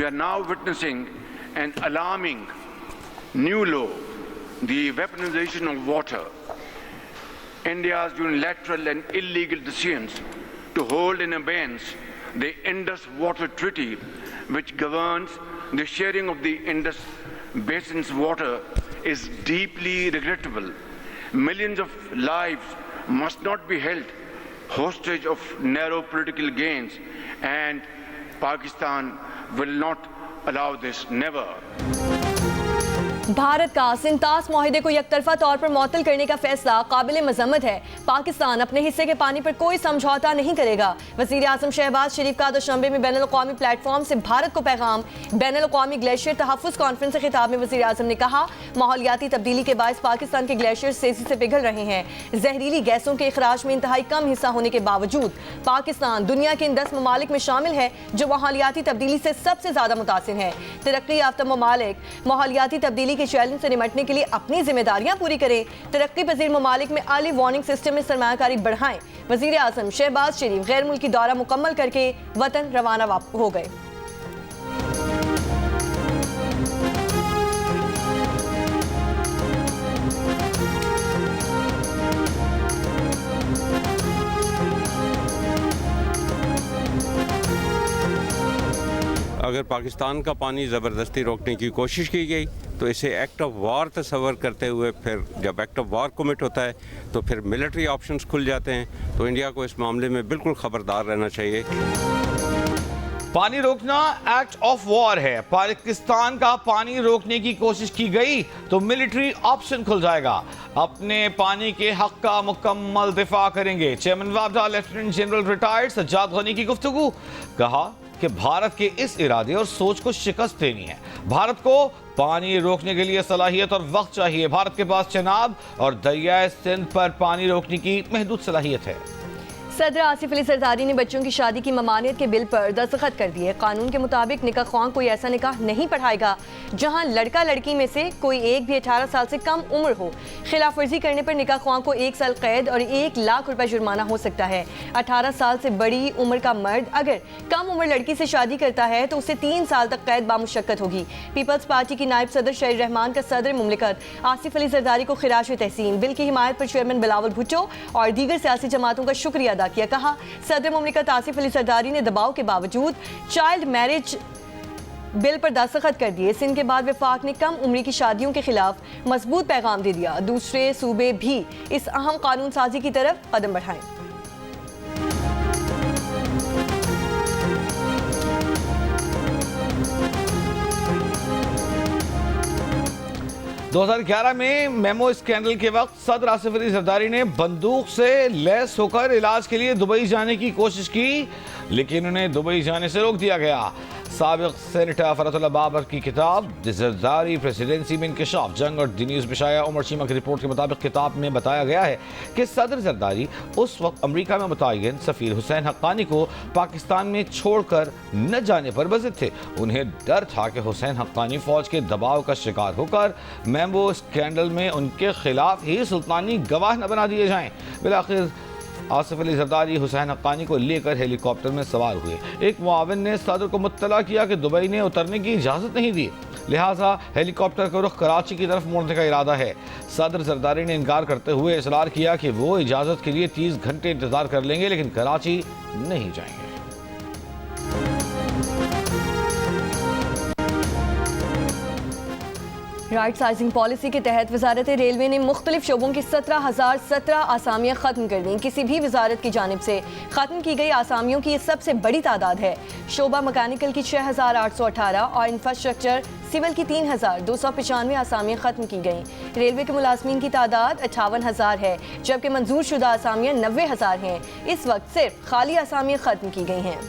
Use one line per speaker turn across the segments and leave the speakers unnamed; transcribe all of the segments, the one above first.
we are now witnessing an alarming new law, the weaponization of water. India's unilateral and illegal decisions to hold in abeyance the Indus Water Treaty, which governs the sharing of the Indus Basin's water, is deeply regrettable. Millions of lives must not be held hostage of narrow political gains, and Pakistan will not allow this, never.
Bharat का सिंतास माहिदे को यकतरफा तौर पर मुअत्तल करने का फैसला काबिल मजम्मत है। पाकिस्तान अपने हिस्से के पानी पर कोई समझौता नहीं करेगा। वज़ीर आज़म शहबाज शरीफ का दुशंबे में बैनुल अक़वामी प्लेटफॉर्म से भारत को पैगाम। बैनुल अक़वामी ग्लेशियर तहफ़्फ़ुज़ कॉन्फ्रेंस से खिताब में वज़ीर आज़म ने कहा, माहौलियाती तब्दीली के बायस पाकिस्तान के ग्लेशियर तेजी से पिघल रहे हैं। जहरीली गैसों के इखराज में इंतहाई कम हिस्सा होने के बावजूद पाकिस्तान दुनिया के इन 10 ममालिक में शामिल है जो माहौलियाती तब्दीली से सबसे ज़्यादा मुतासिर हैं। तरक्की याफ्ता ममालिक माहौलियाती तब्दीली के चैलेंज से निपटने के लिए अपनी जिम्मेदारियां पूरी करें। तरक्की पजीर ममालिक में अर्ली वार्निंग सिस्टम में सरमायाकारी बढ़ाएं। वज़ीर आज़म शहबाज शरीफ गैर मुल्की दौरा मुकम्मल करके वतन रवाना हो गए।
अगर पाकिस्तान का पानी ज़बरदस्ती रोकने की कोशिश की गई तो इसे एक्ट ऑफ वार तस्वर करते हुए, फिर जब एक्ट ऑफ वार कमिट होता है तो फिर मिलिट्री ऑप्शंस खुल जाते हैं। तो इंडिया को इस मामले में बिल्कुल ख़बरदार रहना चाहिए।
पानी रोकना एक्ट ऑफ वॉर है। पाकिस्तान का पानी रोकने की कोशिश की गई तो मिलिट्री ऑप्शन खुल जाएगा। अपने पानी के हक का मुकम्मल दिफा करेंगे। चेयरमैन वापडा lieutenant general retired Sajjad Ghani की गुफ्तगू। कहा कि भारत के इस इरादे और सोच को शिकस्त देनी है। भारत को पानी रोकने के लिए सलाहियत और वक्त चाहिए। भारत के पास चेनाब और दरियाए सिंध पर पानी रोकने की महदूद सलाहियत है।
सदर आसिफ अली जरदारी ने बच्चों की शादी की ममानियत के बिल पर दस्तखत कर दिए। कानून के मुताबिक निकाह ख्वां कोई ऐसा निकाह नहीं पढ़ाएगा जहां लड़का लड़की में से कोई एक भी 18 साल से कम उम्र हो। खिलाफ वर्जी करने पर निकाह ख्वां को 1 साल कैद और 1 लाख रुपए जुर्माना हो सकता है। 18 साल से बड़ी उम्र का मर्द अगर कम उम्र लड़की से शादी करता है तो उसे 3 साल तक कैद बामुशक्कत होगी। पीपल्स पार्टी की नायब सदर शहीर रहमान का सदर मुमलिकत आसिफ अली जरदारी को खिराश तहसीन। बिल की हिमायत पर चेयरमैन बिलावल भुट्टो और दीगर सियासी जमातों का शुक्रिया अदा किया। कहा, सदर मुमलिकत आसिफ अली जरदारी ने दबाव के बावजूद चाइल्ड मैरिज बिल पर दस्तखत कर दिए। सिंध के बाद वफाक ने कम उम्री की शादियों के खिलाफ मजबूत पैगाम दे दिया। दूसरे सूबे भी इस अहम कानून साजी की तरफ कदम बढ़ाएं।
2011 में मेमो स्कैंडल के वक्त सदर आसिफ अली जरदारी ने बंदूक से लैस होकर इलाज के लिए दुबई जाने की कोशिश की, लेकिन उन्हें दुबई जाने से रोक दिया गया। साबिक सेनेटर फरतुल्लाह बाबर की किताब जरदारी प्रेसिडेंसी में इंकशाफ जंग और दी न्यूज़ बिशाया उमर चीमा की रिपोर्ट के मुताबिक किताब में बताया गया है कि सदर जरदारी उस वक्त अमेरिका में मुतय्यन सफ़ीर हुसैन हक्कानी को पाकिस्तान में छोड़कर न जाने पर बज़िद थे। उन्हें डर था कि हुसैन हक्कानी फ़ौज के दबाव का शिकार होकर मेमो स्कैंडल में उनके खिलाफ ही सुल्तानी गवाह न बना दिए जाएं। बिलाखिर आसिफ अली जरदारी हुसैन हक्कानी को लेकर हेलीकॉप्टर में सवार हुए। एक मुआविन ने सदर को मुत्तला किया कि दुबई ने उतरने की इजाज़त नहीं दी, लिहाजा हेलीकॉप्टर को रुख कराची की तरफ मोड़ने का इरादा है। सदर जरदारी ने इनकार करते हुए इसरार किया कि वो इजाज़त के लिए 30 घंटे इंतजार कर लेंगे, लेकिन कराची नहीं जाएंगे।
राइट साइजिंग पॉलिसी के तहत वजारत रेलवे ने मुख्तलिफ शोबों की 17,017 आसामियाँ ख़त्म कर दी। किसी भी वजारत की जानिब से ख़त्म की गई आसामियों की ये सबसे बड़ी तादाद है। शोबा मकैनिकल की 6,818 और इंफ्रास्ट्रक्चर सिविल की 3,295 आसामियाँ ख़त्म की गईं। रेलवे के मुलाजमीन की तादाद 58,000 है, जबकि मंजूर शुदा आसामियाँ 90,000 हैं। इस वक्त सिर्फ खाली आसामियाँ ख़त्म की गई हैं।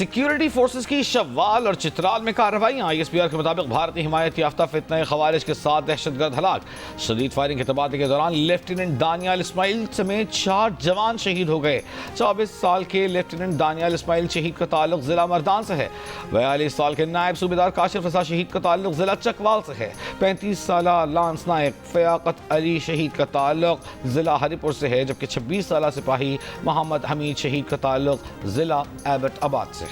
सिक्योरिटी फोर्सेस की शव्वाल और चित्राल में कार्रवाइयां। ISPR के मुताबिक भारतीय हिमायत याफ्ता फितने खवारिज के 7 दहशतगर्द हलाक। शदीद फायरिंग के तबादले के दौरान लेफ्टिनेंट दानियाल इस्माइल समेत 4 जवान शहीद हो गए। 24 साल के लेफ्टिनेंट दानियाल इस्माइल शहीद का ताल्लुक जिला मर्दान से है। 42 साल के नायब सूबेदार काशिफ रजा शहीद का ताल्लुक जिला चकवाल से है। 35 साल लांस नायक फयाकत अली शहीद का ताल्लुक जिला हरिपुर से है, जबकि 26 साल सिपाही मोहम्मद हमीद शहीद का ताल्लुक जिला एबटाबाद से है।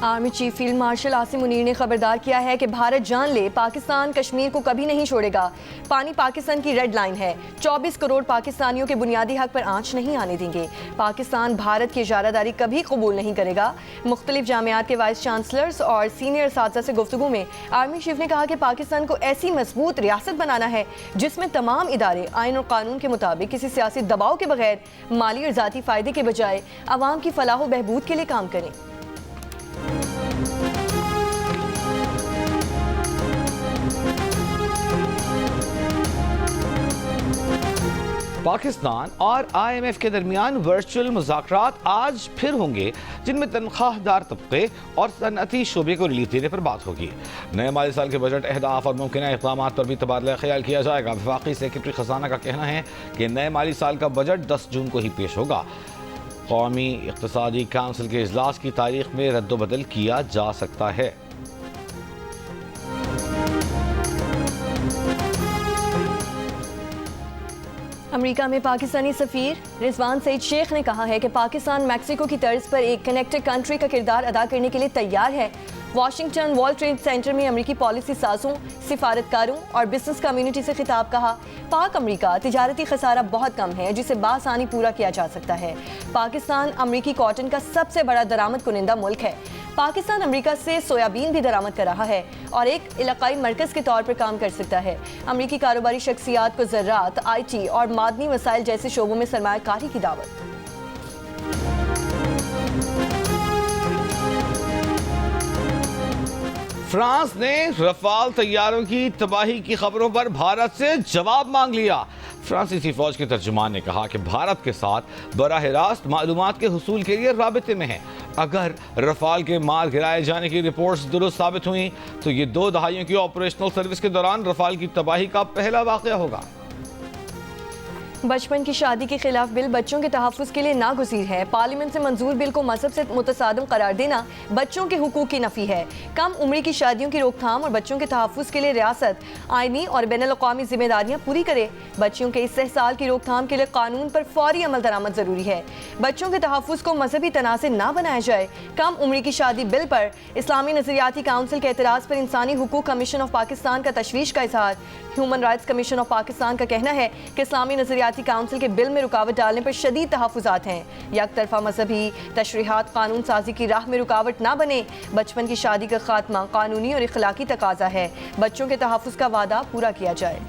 Army chief field marshal Asim Munir ने खबरदार किया है कि भारत जान ले पाकिस्तान कश्मीर को कभी नहीं छोड़ेगा। पानी पाकिस्तान की रेड लाइन है। 24 करोड़ पाकिस्तानियों के बुनियादी हक पर आंच नहीं आने देंगे। पाकिस्तान भारत की इजारादारी कभी कबूल नहीं करेगा। मुख्तलिफ जामियात के वाइस चांसलर्स और सीनियर असातिज़ा से गुफ्तगू में आर्मी चीफ ने कहा कि पाकिस्तान को ऐसी मजबूत रियासत बनाना है जिसमें तमाम इदारे आइन और कानून के मुताबिक किसी सियासी दबाव के बगैर माली और ज़ाती फ़ायदे के बजाय आवाम की फलाह व बहबूद के लिए काम करें।
पाकिस्तान और IMF के दरमियान वर्चुअल मुज़ाकरात आज फिर होंगे, जिनमें तनख्वाहदार तबके और सनअती शोबे को रिलीफ देने पर बात होगी। नए माली साल के बजट अहदाफ और मुमकिन इक़दाम पर भी तबादला ख्याल किया जाएगा। वफाकी सेक्रेटरी खजाना का कहना है कि नए माली साल का बजट 10 जून को ही पेश होगा। कौमी इक़्तिसादी काउंसिल के इजलास की तारीख में रद्दोबदल किया जा सकता है।
अमेरिका में पाकिस्तानी सफ़ीर रिजवान सईद शेख ने कहा है कि पाकिस्तान मैक्सिको की तर्ज पर एक कनेक्टेड कंट्री का किरदार अदा करने के लिए तैयार है। वाशिंगटन वर्ल्ड ट्रेड सेंटर में अमेरिकी पॉलिसी साजों, सिफारतकारों और बिजनेस कम्युनिटी से खिताब कहा। पाक अमेरिका तिजारती खसारा बहुत कम है जिसे बासानी पूरा किया जा सकता है। पाकिस्तान अमेरिकी कॉटन का सबसे बड़ा दरामद कुनिंदा मुल्क है। पाकिस्तान अमेरिका से सोयाबीन भी दरामद कर रहा है और एक इलाकाई मरकज़ के तौर पर काम कर सकता है। अमेरिकी कारोबारी शख्सियात को ज़राअत, IT और मादनी वसाइल जैसे शोबों में सरमायाकारी की दावत।
फ्रांस ने रफाल तैयारों की तबाही की खबरों पर भारत से जवाब मांग लिया। फ्रांसीसी फौज के तर्जुमान ने कहा कि भारत के साथ बराह रास्त मालूमात के हुसूल के लिए राबिते में है। अगर रफाल के माल गिराए जाने की रिपोर्ट्स दुरुस्त साबित हुई तो ये 2 दहाइयों की ऑपरेशनल सर्विस के दौरान रफाल की तबाही का पहला वाक़या होगा।
बचपन की शादी के खिलाफ बिल बच्चों के तहफ़्फ़ुज़ के लिए नागुज़ीर है। पार्लियामेंट से मंजूर बिल को मजहब से मुतसादम करार देना बच्चों के हुकूक की नफ़ी है। कम उम्री की शादियों की रोकथाम और बच्चों के तहफ़्फ़ुज़ के लिए रियासत आइनी और बैनुल-अक़वामी जिम्मेदारियाँ पूरी करे। बच्चों के इस्तेहसाल की रोकथाम के लिए कानून पर फौरी अमल दरामद ज़रूरी है। बच्चों के तहफ़्फ़ुज़ को मजहबी तनाज़ ना बनाया जाए। कम उम्री की शादी बिल पर इस्लामी नज़रियाती काउंसिल के एतराज़ पर इंसानी हुकूक कमीशन ऑफ पाकिस्तान का तशवीश का इज़हार। Human rights commission of Pakistan का कहना है कि इस्लामी नज़रियाती काउंसिल के बिल में रुकावट डालने पर शदीद तहफ़्फ़ुज़ात हैं। यकतरफा मजहबी तशरीहात कानून साजी की राह में रुकावट ना बने। बचपन की शादी का खात्मा कानूनी और इखलाकी तकाजा है। बच्चों के तहफ़्फ़ुज़ का वादा पूरा किया जाए।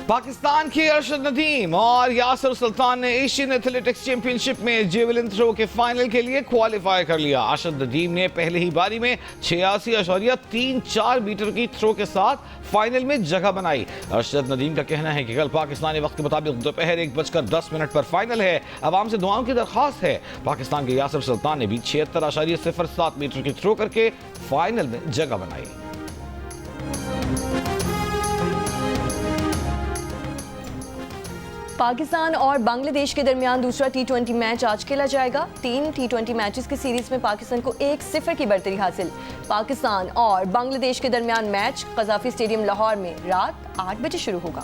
पाकिस्तान के अरशद नदीम और यासिर सुल्तान ने एशियन एथलेटिक्स चैंपियनशिप में जेवलिन थ्रो के फाइनल के लिए क्वालिफाई कर लिया। अरशद नदीम ने पहले ही बारी में 86.34 मीटर की थ्रो के साथ फाइनल में जगह बनाई। अरशद नदीम का कहना है कि कल पाकिस्तानी वक्त के मुताबिक दोपहर 1:10 पर फाइनल है। अवाम से दुआओं की दरख्वास्त है। पाकिस्तान के यासिर सुल्तान ने भी 76.07 मीटर की थ्रो करके फाइनल में जगह बनाई।
पाकिस्तान और बांग्लादेश के दरमियान दूसरा T20 मैच आज खेला जाएगा। 3 T20 मैचेस की सीरीज में पाकिस्तान को 1-0 की बढ़तरी हासिल। पाकिस्तान और बांग्लादेश के दरमियान मैच कज़ाफी स्टेडियम लाहौर में रात 8 बजे शुरू होगा।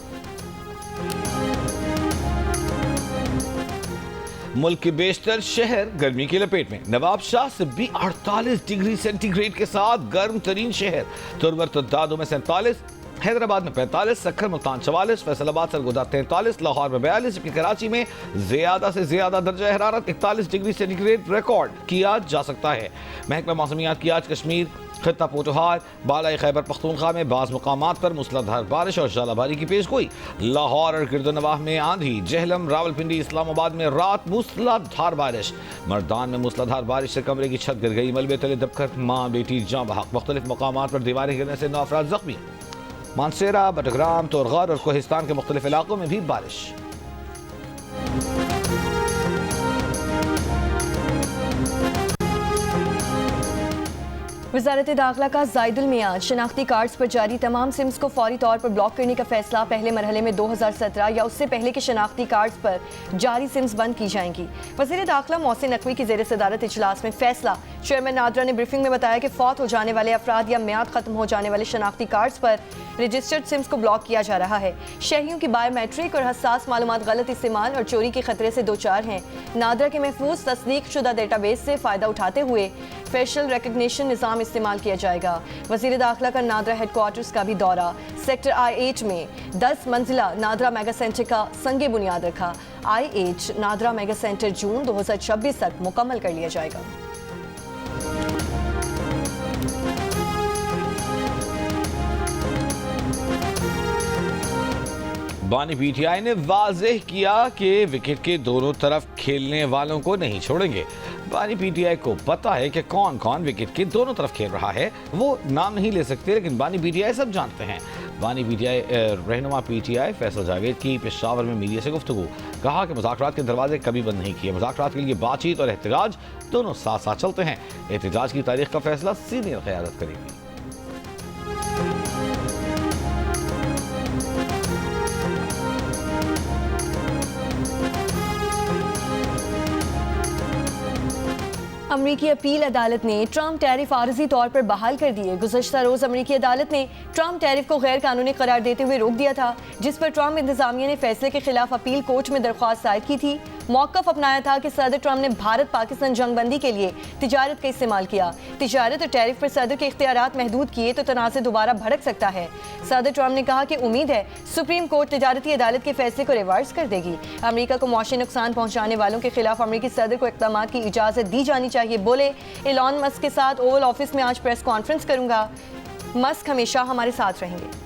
मुल्क के बेशतर शहर गर्मी की लपेट में। नवाब शाह से भी 48 डिग्री सेंटीग्रेड के साथ गर्म तरीन शहर। तुर्बर तदादों में 47, हैदराबाद में 45, सक्खर मुल्तान 44, फैसलाबाद सरगोदा 43, लाहौर में 42, जबकि कराची में ज्यादा से ज्यादा दर्जा हरारत 41 डिग्री सेंटीग्रेड रिकॉर्ड किया जा सकता है। महकमा मौसमियात की आज कश्मीर, खित्ता पोटोहार बालाई खैबर पख्तूनख्वा में बाज़ मुकामात पर मूसलाधार बारिश और ज़ालाबारी की पेश गोई। लाहौर और गिरदनवाह में आंधी, जहलम, रावलपिंडी, इस्लामाबाद में रात मूसलाधार बारिश। मर्दान में मूसलाधार बारिश से कमरे की छत गिर गई, मलबे तले दबकर माँ बेटी जाँ बहक। मुख्तलिफ मकामात पर दीवारें गिरने से 9 अफराद जख्मी। मानसेरा, बटग्राम, तोरगढ़ और कोहिस्तान के मुख्तलिफ इलाकों में भी बारिश।
वज़ारत दाखिला का ज़ायदुल मियाद शनाख्ती कार्ड्स पर जारी तमाम सिम्स को फौरी तौर पर ब्लॉक करने का फैसला। पहले मरहले में 2017 या उससे पहले के शनाख्ती कार्ड्स पर जारी सिम्स बंद की जाएंगी। वज़ीर दाखिला मोहसिन नकवी की ज़ेर सदारत इजलास में फैसला। चेयरमैन नादरा ने ब्रीफिंग में बताया कि फौत हो जाने वाले अफराद या म्याद खत्म हो जाने वाले शनाख्ती कार्ड्स पर रजिस्टर्ड सिम्स को ब्लॉक किया जा रहा है। शहरियों की बायोमेट्रिक और हसास मालूमात गलत इस्तेमाल और चोरी के खतरे से दो चार हैं। नादरा के महफूज तस्दीक शुदा डेटाबेस से फ़ायदा उठाते हुए फेशियल रिकग्निशन निज़ाम इस्तेमाल किया जाएगा। वज़ीर दाखिला का नादरा हेडक्वार्टर्स का भी दौरा। सेक्टर I-8 में 10 मंजिला नादरा मेगा सेंटर का संगे बुनियाद रखा। I-8 नादरा मेगा सेंटर जून 2026 तक मुकम्मल कर लिया जाएगा।
बानी पीटीआई ने वाज़ेह किया कि विकेट के दोनों तरफ खेलने वालों को नहीं छोड़ेंगे। बानी पीटीआई को पता है कि कौन कौन विकेट के दोनों तरफ खेल रहा है। वो नाम नहीं ले सकते, लेकिन बानी पीटीआई सब जानते हैं। बानी पीटीआई रहनुमा पीटीआई फैसल जावेद की पेशावर में मीडिया से गुफ्तगू। कहा कि मुज़ाकरात के दरवाजे कभी बंद नहीं किए। मुज़ाकरात के लिए बातचीत और एहतजाज दोनों साथ साथ चलते हैं। एहतजाज की तारीख का फैसला सीनियर क़यादत करेगी।
अमरीकी अपील अदालत ने ट्रंप टैरिफ आरजी तौर पर बहाल कर दिए। गुज़श्ता रोज अमरीकी अदालत ने ट्रंप टैरिफ को गैर कानूनी करार देते हुए रोक दिया था, जिस पर ट्रंप इंतजामिया ने फैसले के खिलाफ अपील कोर्ट में दरख्वास्त दायर की थी। मौक़िफ़ अपनाया था कि सदर ट्रंप ने भारत पाकिस्तान जंगबंदी के लिए तिजारत का इस्तेमाल किया। तिजारत और टैरिफ पर सदर के इख्तियारात महदूद किए तो तनाज़े दोबारा भड़क सकता है। सदर ट्रंप ने कहा कि उम्मीद है सुप्रीम कोर्ट तिजारती अदालत के फैसले को रिवर्स कर देगी। अमरीका को मौशी नुकसान पहुँचाने वालों के खिलाफ अमरीकी सदर को इक़दामात की इजाज़त दी जानी चाहिए। बोले, एलॉन मस्क के साथ ओवल ऑफिस में आज प्रेस कॉन्फ्रेंस करूंगा। मस्क हमेशा हमारे साथ रहेंगे।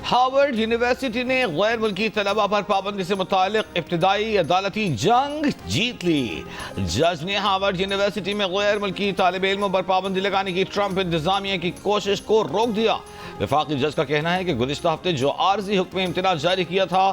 हार्वर्ड यूनिवर्सिटी ने गैर मुल्की तलबा पर पाबंदी से मुतालिक इब्तिदाई अदालती जंग जीत ली। जज ने हार्वर्ड यूनिवर्सिटी में गैर मुल्की तालिब इल्मों पर पाबंदी लगाने की ट्रंप इंतजामिया की कोशिश को रोक दिया। वफाकी जज का कहना है कि गुज़िश्ता हफ्ते जो आर्जी हुक्म इम्तिनाअ जारी किया था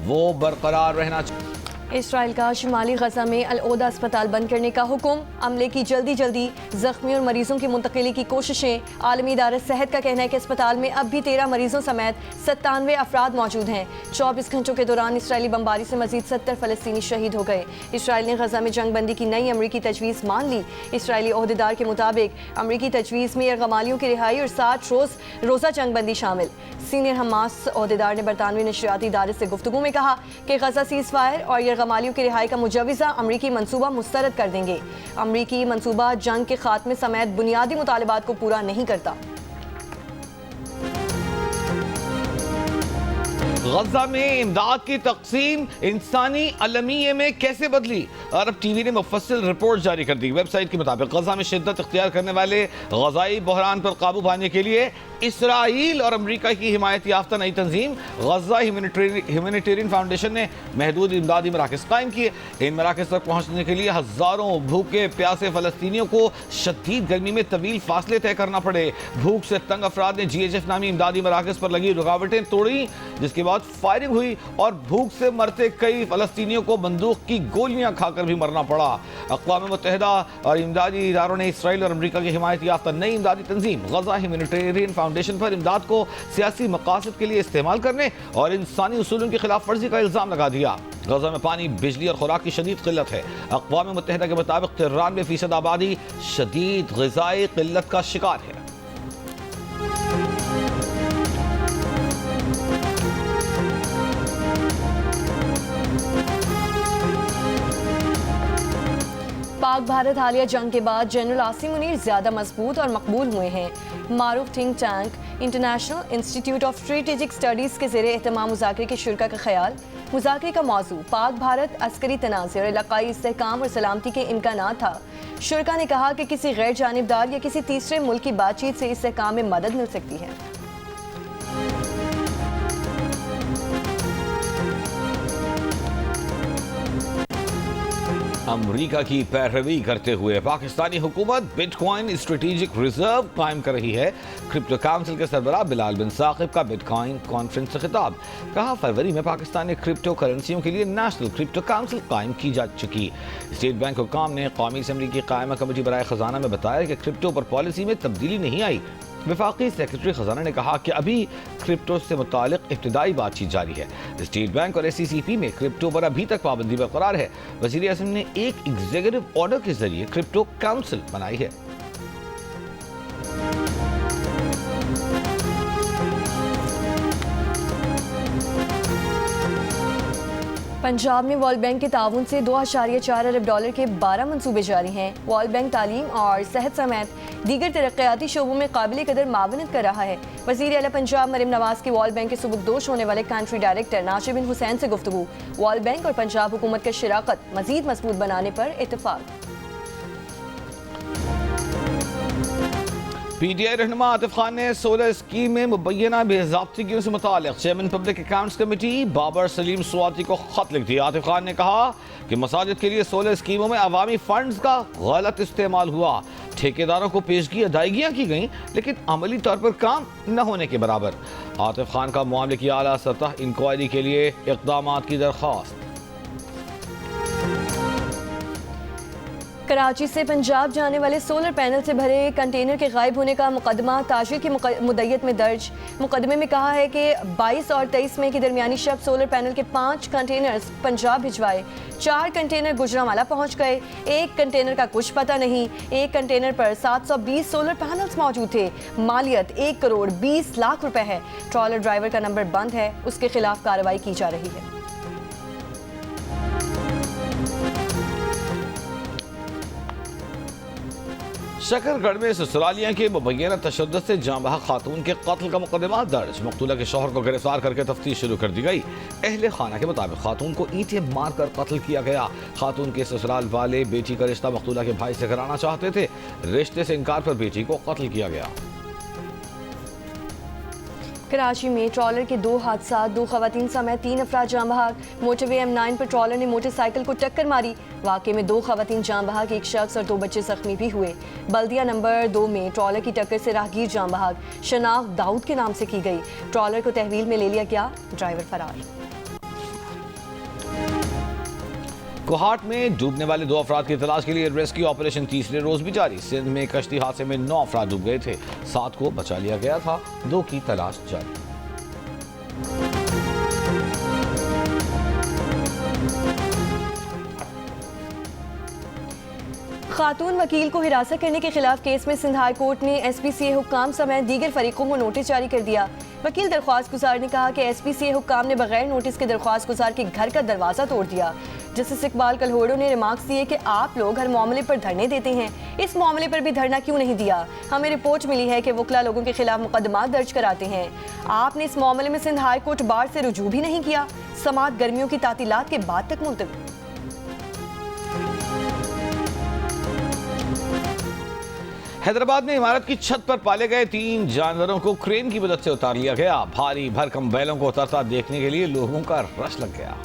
वो बरकरार रहना चाहिए।
इसराइल का शुमाली गजा में अल-ओदा अस्पताल बंद करने का हुक्म। अमले की जल्दी जख्मी और मरीजों की मुंतकिली की कोशिशें। आलमी इदारा सेहत का कहना है कि अस्पताल में अब भी 13 मरीजों समेत 97 अफराद मौजूद हैं। 24 घंटों के दौरान इसराइली बमबारी से मजीद 70 फ़लस्तीनी शहीद हो गए। इसराइल ने गजा में जंगबंदी की नई अमरीकी तजवीज़ मान ली। इसराइली ओहदेदार के मुताबिक अमरीकी तजवीज़ में यरगमालियों की रिहाई और 60 रोज़ा जंगबंदी शामिल। सीनियर हमास ओहदेदार ने बरतानवी नशरियाती इदारे से गुफ्तगू में कहा कि गजा सीज़ फायर और यरगमालियों की रिहाई का मुजवज़ा अमरीकी मनसूबा मुस्तरद कर देंगे। अमरीकी मनसूबा जंग के खात्मे समेत बुनियादी मुतालिबात को पूरा नहीं करता।
गजा में इमदाद की तकसीम इंसानी अलमिये में कैसे बदली? अरब टीवी ने मुफस्सिल रिपोर्ट जारी कर दी। वेबसाइट के मुताबिक गजा में शिद्दत इख्तियार करने वाले गजाई बहरान पर काबू पाने के लिए इसराइल और अमरीका की हिमायत याफ्ता नई तंजीम गजा ह्यूमैनिटेरियन फाउंडेशन ने महदूद इमदादी मराकज़ कायम किए। इन मराकज़ तक पहुँचने के लिए हज़ारों भूखे प्यासे फ़लस्तीनियों को शदीद गर्मी में तवील फासले तय करना पड़े। भूख से तंग अफराद ने GHF नामी इमदादी मराकज़ पर लगी रुकावटें तोड़ी, जिसके बाद फायरिंग हुई और भूख से मरते कई फ़लस्तीनियों को बंदूक की गोलियां खाकर भी मरना पड़ा। अक़वाम मुत्तहिदा और इमदादी इदारों ने इसराइल और अमरीका की हिमायत याफ्ता नई इमदादी तंजीम गजा ह्यूमैनिटेरियन फाउंडेशन पर इमदाद को सियासी मकासद के लिए इस्तेमाल करने और इंसानी उसूलों की खिलाफ वर्जी का इल्ज़ाम लगा दिया। गजा में पानी, बिजली और खुराक की शदीद किल्लत है। अक़वाम मुत्तहिदा के मुताबिक 93% आबादी शदीद ग़िज़ाई किल्लत का शिकार है।
पाक भारत हालिया जंग के बाद जनरल आसिम मुनीर ज्यादा मजबूत और मकबूल हुए हैं। मारूफ think tank international institute of strategic studies के ज़रिए एहतमाम मुज़ाकरे के शुरा का ख्याल। मुज़ाकरे का मौजू पाक भारत अस्करी तनाज़ और इलाक़ाई इस्तेहकाम और सलामती के इम्कानात था। शुरा ने कहा कि किसी गैर जानिबदार या किसी तीसरे मुल्क की बातचीत से इस्तेहकाम में मदद मिल सकती है।
अमरीका की पैरवी करते हुए पाकिस्तानी हुकूमत बिटकॉइन स्ट्रेटेजिक रिजर्व कायम कर रही है। क्रिप्टो काउंसिल के सरबराह बिलाल बिन साकिब का बिटकॉइन कॉन्फ्रेंस से खिताब। कहा, फरवरी में पाकिस्तान ने क्रिप्टो करेंसियों के लिए नेशनल क्रिप्टो काउंसिल कायम की जा चुकी। स्टेट बैंक हुकाम ने कौमी असम्बली की कायमा कमेटी बराए खजाना में बताया कि क्रिप्टो पर पॉलिसी में तब्दीली नहीं आई। वफाकी सेक्रेटरी खजाना ने कहा कि अभी क्रिप्टो से मुतालिक इब्तिदाई बातचीत जारी है। स्टेट बैंक और SECP में क्रिप्टो पर अभी तक पाबंदी बरकरार है। वज़ीर आज़म ने एक एग्जीक्यूटिव ऑर्डर के जरिए क्रिप्टो काउंसिल बनाई है।
पंजाब में वर्ल्ड बैंक के ताउन से $2.4 अरब के 12 मनसूबे जारी हैं। वर्ल्ड बैंक तालीम और सेहत समेत दीगर तरक्याती शोबों में काबिल कदर मावनत कर रहा है। वज़ीर आला पंजाब मरीम नवाज की वर्ल्ड बैंक के सुबुकदोश होने वाले कंट्री डायरेक्टर नासिर बिन हुसैन से गुफ्तगू। वर्ल्ड बैंक और पंजाब हुकूमत की शराकत मजीद मजबूत बनाने पर इत्तेफाक।
PTI रहनुमा आतिफ खान ने सोलर स्कीम में मुबैना बेज़ाब्तिगियों से मुतालिक chairman public accounts committee Babar Saleem Swati को खत लिख दिया। आतिफ खान ने कहा कि मसाजिद के लिए सोलर स्कीमों में अवामी फंड्स का गलत इस्तेमाल हुआ। ठेकेदारों को पेशगी अदायगियाँ की गईं, लेकिन अमली तौर पर काम न होने के बराबर। आतिफ खान का मामले की आला सतह इंक्वायरी के लिए इक़दाम की दरख्वास्त।
कराची से पंजाब जाने वाले सोलर पैनल से भरे कंटेनर के गायब होने का मुकदमा ताजिर की मुद्दत में दर्ज। मुकदमे में कहा है कि 22 और 23 मई की दरमियानी शब सोलर पैनल के 5 कंटेनर्स पंजाब भिजवाए। 4 कंटेनर गुजरांवाला पहुंच गए। 1 कंटेनर का कुछ पता नहीं। 1 कंटेनर पर 720 सोलर पैनल्स मौजूद थे। मालियत 1 करोड़ 20 लाख रुपए है। ट्रॉलर ड्राइवर का नंबर बंद है, उसके खिलाफ कार्रवाई की जा रही है।
शकरगढ़ में ससुरालिया के मुबैना तशद्दुद से जांबहा खातून के कत्ल का मुकदमा दर्ज। मकतूला के शौहर को गिरफ्तार करके तफ्तीश शुरू कर दी गई। अहले खाना के मुताबिक खातून को ईंटें मारकर कत्ल किया गया। खातून के ससुराल वाले बेटी का रिश्ता मकतूला के भाई से कराना चाहते थे। रिश्ते से इनकार पर बेटी को कत्ल किया गया।
कराची में ट्रॉलर के 2 हादसा, 2 खवातीन समेत 3 अफराद जाँ बहक। मोटरवे M9 पर ट्रॉलर ने मोटरसाइकिल को टक्कर मारी। वाक़े में 2 खवातीन जाँ बहक, 1 शख्स और 2 बच्चे जख्मी भी हुए। बल्दिया नंबर 2 में ट्रॉलर की टक्कर से राहगीर जाँ बहक। शनाख्त दाऊद के नाम से की गई। ट्रॉलर को तहवील में ले लिया गया, ड्राइवर फरार।
कोहाट में डूबने वाले 2 अफराद की तलाश के लिए रेस्क्यू ऑपरेशन तीसरे रोज भी जारी। सिंध में कश्ती हादसे में 9 अफराद डूब गए थे, 7 को बचा लिया गया था, 2 की तलाश जारी।
खातून वकील को हिरासत करने के खिलाफ केस में सिंध हाई कोर्ट ने SPCA हुक्काम समेत दीगर फरीकों को नोटिस जारी कर दिया। वकील दरख्वास्त गुजार ने कहा कि SPCA हुक्काम ने बगैर नोटिस के दरख्वास्त गुजार के घर का दरवाजा तोड़ दिया। जस्टिस इकबाल कलहोड़ो ने रिमार्क्स दिए कि आप लोग हर मामले पर धरने देते हैं, इस मामले पर भी धरना क्यों नहीं दिया? हमें रिपोर्ट मिली है कि वकला लोगों के खिलाफ मुकदमा दर्ज कराते हैं। आपने इस मामले में सिंध हाई कोर्ट बार से रुजू भी नहीं किया। समात गर्मियों की तातीलात के बाद तक मुलतवी।
हैदराबाद में इमारत की छत पर पाले गए 3 जानवरों को क्रेन की मदद से उतार लिया गया। भारी भरकम बैलों को उतरता देखने के लिए लोगों का रश लग गया।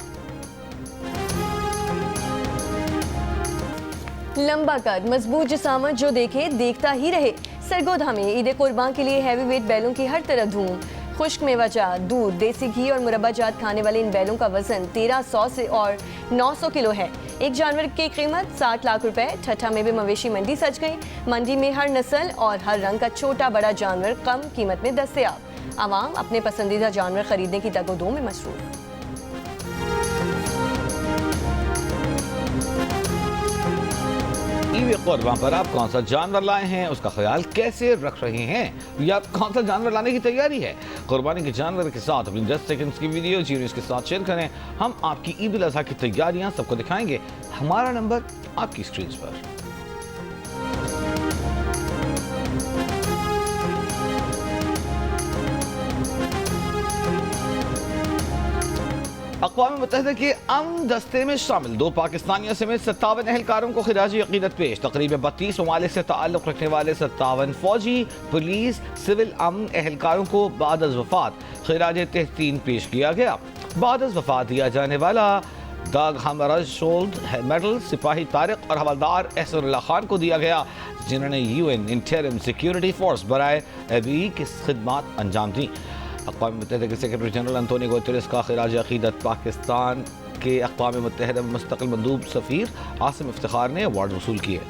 लंबा कद, मजबूत जिसामत, जो देखे देखता ही रहे। सरगोधा में ईद कुर्बान के लिए हैवी वेट बैलों की हर तरफ धूम। खुश्क मेवाजात, दूध, देसी घी और मुरब्बाजात खाने वाले इन बैलों का वजन 1300 से और 900 किलो है। एक जानवर की कीमत 60 लाख रुपए। ठट्ठा में भी मवेशी मंडी सज गई। मंडी में हर नस्ल और हर रंग का छोटा बड़ा जानवर कम कीमत में दस्तयाब। आवाम अपने पसंदीदा जानवर खरीदने की तगोदो में मसरूफ।
ईद कुर्बान पर आप कौन सा जानवर लाए हैं, उसका ख्याल कैसे रख रहे हैं, या कौन सा जानवर लाने की तैयारी है? कुर्बानी के जानवर के साथ अपनी 10 सेकंड्स की वीडियो जी न्यूज़ के साथ शेयर करें। हम आपकी ईद उल अज़हा की तैयारियां सबको दिखाएंगे। हमारा नंबर आपकी स्क्रीन पर। अक़वाम मुत्तहिदा के अमन दस्ते में शामिल 2 पाकिस्तानियों समेत 57 अहलकारों को खिराजी अक़ीदत पेश। तकरीबन 32 ममालिक से ताल्लुक़ रखने वाले 57 फौजी, पुलिस, सिविल अमन एहलकारों को बाद अज़ वफ़ात खिराज तहसीन पेश किया गया। बाद अज़ वफ़ात दिया जाने वाला दाग हमरज शोल्ड मेडल सिपाही तारिक और हवलदार एहसानुल्लाह खान को दिया गया, जिन्होंने UN इंटरिम सिक्योरिटी फोर्स बराए अभी की खिदमत अंजाम दी। अक़वाम मुत्तहिदा के सेक्रेटरी जनरल अंतोनियो गुतेरेस का खिराज अक़ीदत पाकिस्तान के अक़वाम मुत्तहिदा में मुस्तक़िल मंदूब सफ़ीर आसिम इफ्तिखार ने अवार्ड वसूल किए।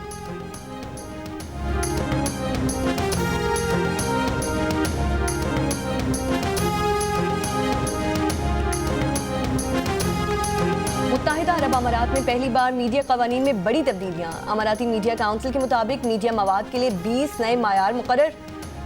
मुत्तहिदा अरब अमारात में पहली बार मीडिया क़वानीन में बड़ी तब्दीलियाँ। अमाराती मीडिया काउंसिल के मुताबिक मीडिया मवाद के लिए 20 नए मायार मुकर्रर।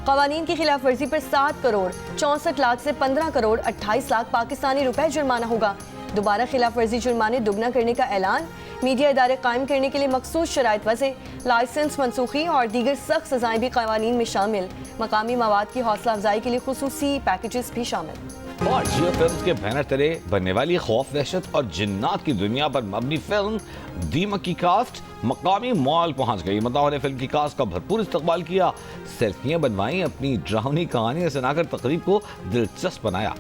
क़वानीन की खिलाफ वर्जी पर 7 करोड़ 64 लाख से 15 करोड़ 28 लाख पाकिस्तानी रुपए जुर्माना होगा। दोबारा खिलाफ वर्जी जुर्माने दुगना करने का ऐलान। मीडिया इदारे कायम करने के लिए मखसूस शराइत वज़े, लाइसेंस मनसूखी और दीगर सख्त सजाएं भी क़वानीन में शामिल। मकामी मवाद की हौसला अफजाई के लिए खुसूसी पैकेजेस भी शामिल।
और जियो फिल्म्स के बैनर तले बनने वाली खौफ, वहशत और जिन्नात की दुनिया पर मबनी फिल्म दीमक की कास्ट मकामी मॉल पहुंच गई। मद्दाहों ने फिल्म की कास्ट का भरपूर इस्तकबाल किया, सेल्फियां बनवाई, अपनी डरावनी कहानियां सुनाकर तकरीब को दिलचस्प बनाया।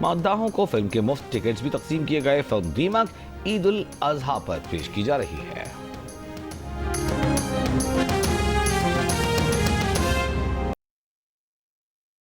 मद्दाहों को फिल्म के मुफ्त टिकट्स भी तकसीम किए गए। फिल्म दीमक ईद उल अज़हा पर पेश की जा रही है।